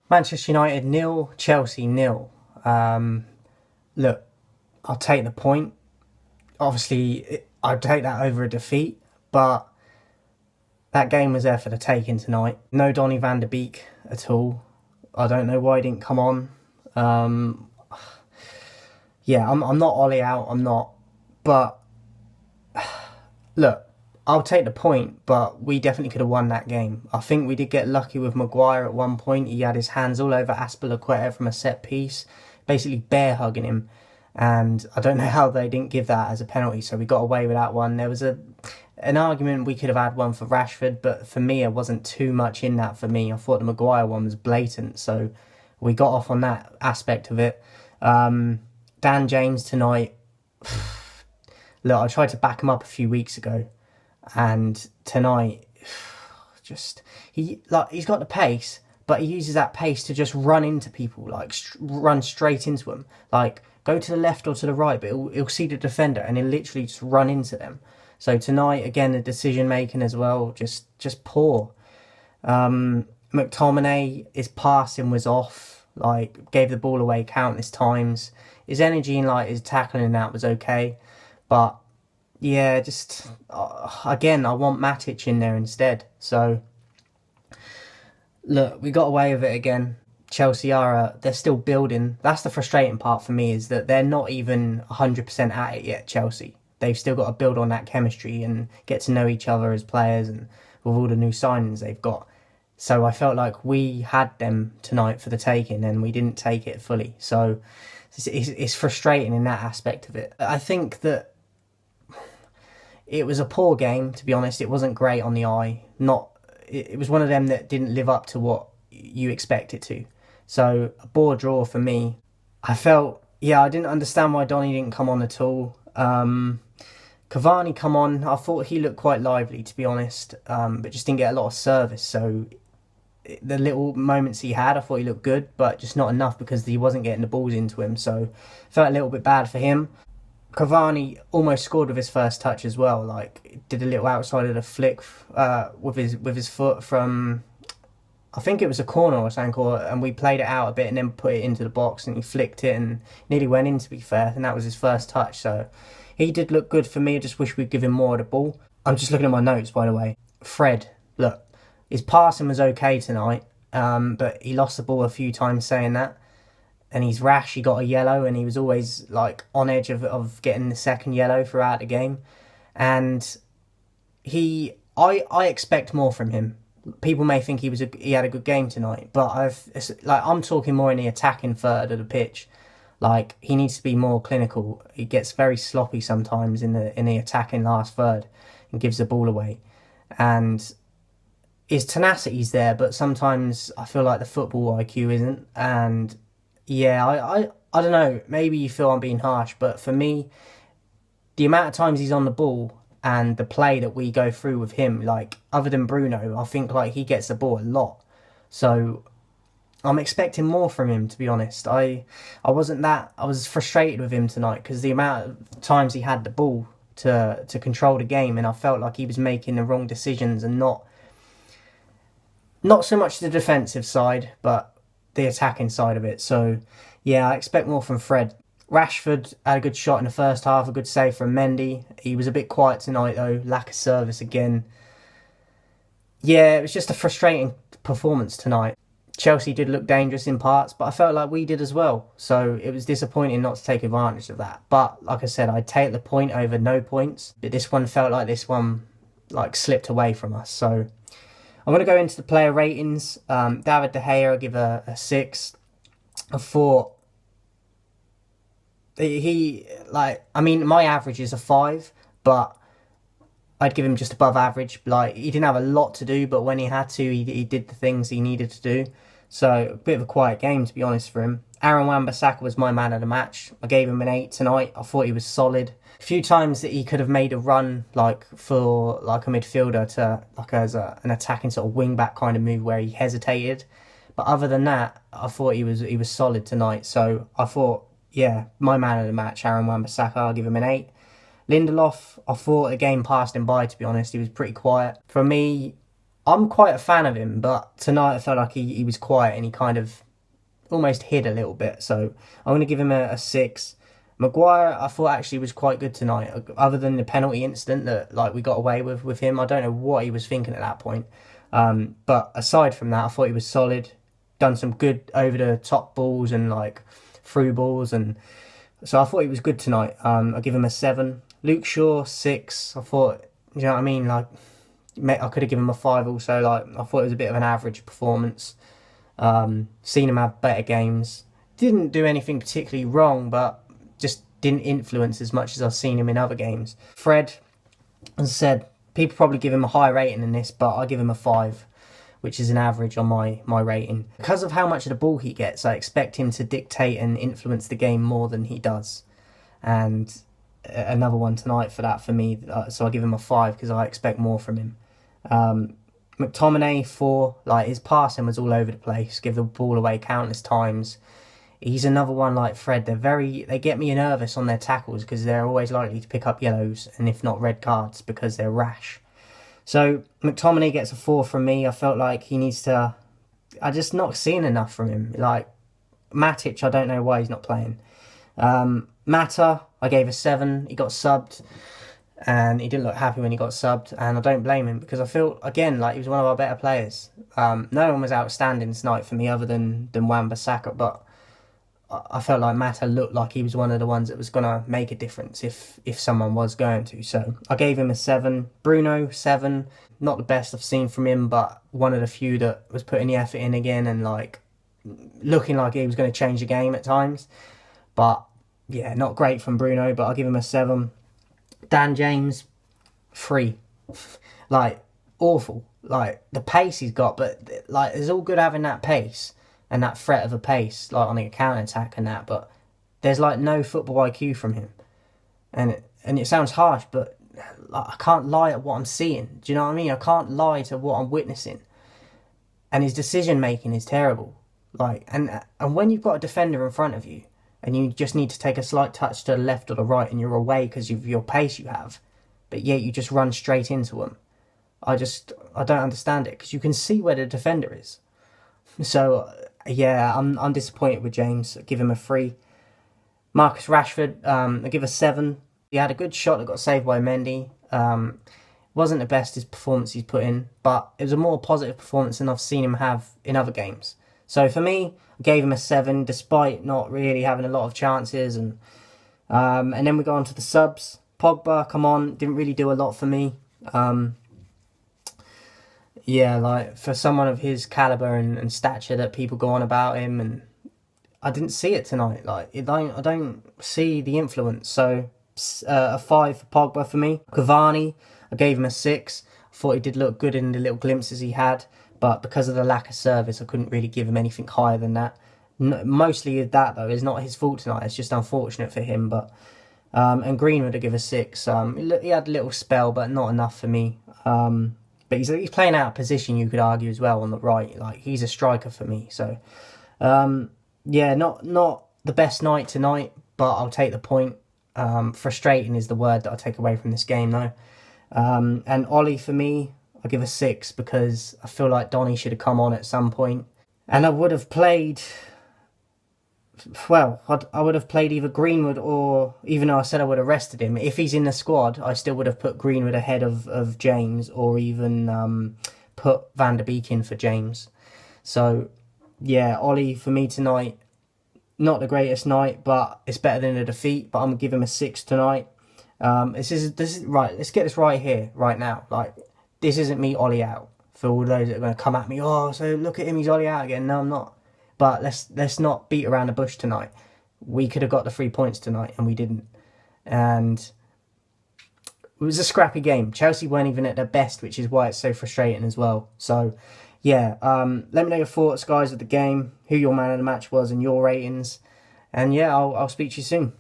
Manchester United 0, Chelsea 0. Look, I'll take the point. Obviously, I'd take that over a defeat, but that game was there for the taking tonight. No Donny van der Beek at all. I don't know why he didn't come on. Um, yeah, I'm not Ollie out. I'm not. But look, I'll take the point, but we definitely could have won that game. I think we did get lucky with Maguire at one point. He had his hands all over Aspilicueta from a set piece, basically bear hugging him. And I don't know how they didn't give that as a penalty, so we got away with that one. There was an argument we could have had one for Rashford, but for me, it wasn't too much in that for me. I thought the Maguire one was blatant, so we got off on that aspect of it. Dan James tonight, look, I tried to back him up a few weeks ago, and tonight, just he's got the pace, but he uses that pace to just run into people, like run straight into them, like go to the left or to the right, but he'll see the defender and he'll literally just run into them. So tonight, again, the decision making as well, just poor. McTominay, his passing was off, like gave the ball away countless times. His energy and like his tackling and that was okay, but yeah, just again, I want Matic in there instead. So look, we got away with it again. Chelsea are they're still building. That's the frustrating part for me, is that they're not even 100% at it yet. Chelsea, they've still got to build on that chemistry and get to know each other as players, and with all the new signings they've got. So I felt like we had them tonight for the taking, and we didn't take it fully. So it's frustrating in that aspect of it. I think that it was a poor game, to be honest. It wasn't great on the eye. It was one of them that didn't live up to what you expect it to. So a poor draw for me. I didn't understand why Donny didn't come on at all. Cavani come on. I thought he looked quite lively, to be honest, but just didn't get a lot of service. So the little moments he had, I thought he looked good, but just not enough because he wasn't getting the balls into him. So felt a little bit bad for him. Cavani almost scored with his first touch as well. Like, did a little outside of the flick with his foot from, I think it was a corner or something, and we played it out a bit and then put it into the box, and he flicked it and nearly went in, to be fair, and that was his first touch. So he did look good for me. I just wish we'd give him more of the ball. I'm just looking at my notes, by the way. Fred, look, his passing was okay tonight, but he lost the ball a few times saying that. And he's rash, he got a yellow, and he was always like on edge of getting the second yellow throughout the game. And I expect more from him. People may think he had a good game tonight, but I'm talking more in the attacking third of the pitch. Like, he needs to be more clinical. He gets very sloppy sometimes in the attacking last third and gives the ball away. And his tenacity's there, but sometimes I feel like the football IQ isn't. And yeah, I don't know, maybe you feel I'm being harsh, but for me, the amount of times he's on the ball and the play that we go through with him, like, other than Bruno, I think like he gets the ball a lot. So I'm expecting more from him, to be honest. I was frustrated with him tonight because the amount of times he had the ball to control the game, and I felt like he was making the wrong decisions, and not so much the defensive side, but the attacking side of it. So yeah, I expect more from Fred. Rashford had a good shot in the first half, a good save from Mendy. He was a bit quiet tonight though, lack of service again. Yeah, it was just a frustrating performance tonight. Chelsea did look dangerous in parts, but I felt like we did as well. So it was disappointing not to take advantage of that. But like I said, I'd take the point over no points. But this one felt like like slipped away from us. So I'm going to go into the player ratings. David De Gea, I'll give a 6. I thought my average is a 5, but I'd give him just above average. Like, he didn't have a lot to do, but when he had to, he did the things he needed to do. So a bit of a quiet game, to be honest, for him. Aaron Wambasak was my man of the match. I gave him an 8 tonight. I thought he was solid. A few times that he could have made a run, like for like a midfielder to like as an attacking sort of wing back kind of move where he hesitated. But other than that, I thought he was solid tonight. So I thought, yeah, my man of the match, Aaron Wan-Bissaka, I'll give him an 8. Lindelof, I thought the game passed him by, to be honest. He was pretty quiet. For me, I'm quite a fan of him, but tonight I felt like he was quiet and he kind of almost hid a little bit. So I'm going to give him a 6. Maguire, I thought actually was quite good tonight. Other than the penalty incident that like we got away with him, I don't know what he was thinking at that point. But aside from that, I thought he was solid. Done some good over the top balls and like through balls, and so I thought he was good tonight. I give him a 7. Luke Shaw 6. I thought, you know what I mean, like I could have given him a 5 also. Like I thought it was a bit of an average performance. Seen him have better games. Didn't do anything particularly wrong, but just didn't influence as much as I've seen him in other games. Fred, as I said, people probably give him a higher rating than this, but I give him a 5, which is an average on my rating. Because of how much of the ball he gets, I expect him to dictate and influence the game more than he does. And another one tonight for that for me, so I give him a 5 because I expect more from him. McTominay 4, like his passing was all over the place, give the ball away countless times. He's another one like Fred. They get me nervous on their tackles because they're always likely to pick up yellows and if not red cards because they're rash. So McTominay gets a 4 from me. I felt like he needs to. I just not seeing enough from him. Like Matic, I don't know why he's not playing. Mata, I gave a 7. He got subbed. And he didn't look happy when he got subbed, and I don't blame him because I feel again like he was one of our better players. No one was outstanding tonight for me other than Wambasak, but I felt like Mata looked like he was one of the ones that was gonna make a difference if someone was going to. So I gave him a 7. Bruno 7, not the best I've seen from him, but one of the few that was putting the effort in again and like looking like he was going to change the game at times. But yeah, not great from Bruno, but I'll give him a 7. Dan James, 3. Like, awful. Like, the pace he's got, but, like, it's all good having that pace and that threat of a pace, like, on a counter-attack and that, but there's, like, no football IQ from him. And it sounds harsh, but like, I can't lie at what I'm seeing. Do you know what I mean? I can't lie to what I'm witnessing. And his decision-making is terrible. Like, and when you've got a defender in front of you, and you just need to take a slight touch to the left or the right and you're away because of your pace you have, but yet you just run straight into them. I don't understand it because you can see where the defender is. So, yeah, I'm disappointed with James. I give him a 3. Marcus Rashford, I give a 7. He had a good shot that got saved by Mendy. Wasn't the best his performance he's put in, but it was a more positive performance than I've seen him have in other games. So for me, I gave him a 7, despite not really having a lot of chances. And then we go on to the subs. Pogba, come on, didn't really do a lot for me. Yeah, like for someone of his caliber and stature that people go on about him, and I didn't see it tonight. Like I don't see the influence. So a 5 for Pogba for me. Cavani, I gave him a 6. I thought he did look good in the little glimpses he had. But because of the lack of service, I couldn't really give him anything higher than that. Mostly that, though, is not his fault tonight. It's just unfortunate for him. But and Greenwood, I give a 6. He had a little spell, but not enough for me. But he's playing out of position, you could argue, as well, on the right. Like, he's a striker for me. So, yeah, not the best night tonight, but I'll take the point. Frustrating is the word that I take away from this game, though. And Ollie, for me, I give a 6 because I feel like Donny should have come on at some point. And I would have played... Well, I would have played either Greenwood or... Even though I said I would have rested him, if he's in the squad, I still would have put Greenwood ahead of James, or even put Van der Beek in for James. So, yeah, Ollie, for me tonight, not the greatest night, but it's better than a defeat. But I'm going to give him a 6 tonight. This is right, let's get this right here, right now. Like... This isn't me Ollie out for all those that are going to come at me. Oh, so look at him, he's Ollie out again. No, I'm not. But let's not beat around the bush tonight. We could have got the 3 points tonight, and we didn't. And it was a scrappy game. Chelsea weren't even at their best, which is why it's so frustrating as well. So, yeah, let me know your thoughts, guys, of the game, who your man of the match was, and your ratings. And yeah, I'll speak to you soon.